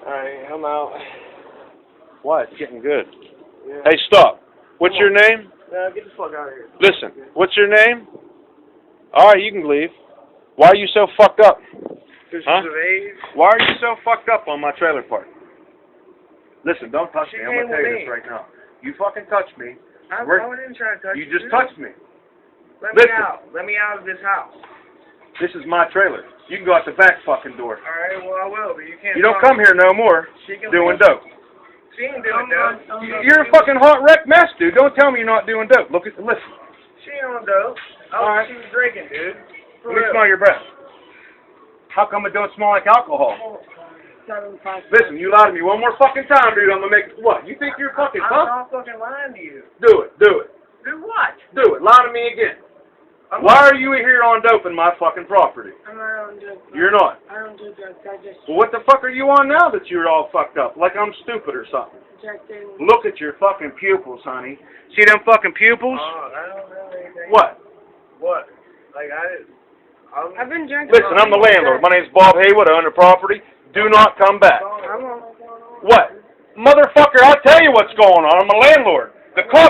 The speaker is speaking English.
Alright, I'm out. Why? It's getting good. Yeah. Hey, stop. What's your name? Get the fuck out of here. Listen, what's your name? Alright, you can leave. Why are you so fucked up? Because Huh? she's of age. Why are you so fucked up on my trailer park? Listen, don't touch She me. I'm going to came tell you with this me. right now. You fucking touch me. I We're- didn't try to touch you. You just dude. touched me. Let me Listen. out. Let me out of this house. This is my trailer. You can go out the back fucking door. Alright, well I will, but you can't. You don't talk. come here no more She can doing leave. dope. She ain't doing dope. You're a fucking hot wreck mess, dude. Don't tell me you're not doing dope. Listen. She ain't on dope. Oh, Alright. she was drinking, dude. For Let me real. smell your breath. How come it don't smell like alcohol? Listen, you lie to me one more fucking time, dude. I'm gonna make what? You think you're fucking I'm tough? not fucking lying to you. Do it. Do it. Do what? Do it. Lie to me again. Why are you here on dope in my fucking property? I'm not on drugs. You're not. I don't do drugs. I just Well, what the fuck are you on now that you're all fucked up? Like I'm stupid or something. inject in. Look at your fucking pupils, honey. See them fucking pupils? I don't know anything. What? What? Like I'm I've been drinking. Listen, I'm the landlord. My name's Bob Haywood. I own the property. Do not come back. I'm on. What? Motherfucker, I'll tell you what's going on. I'm a landlord. The cops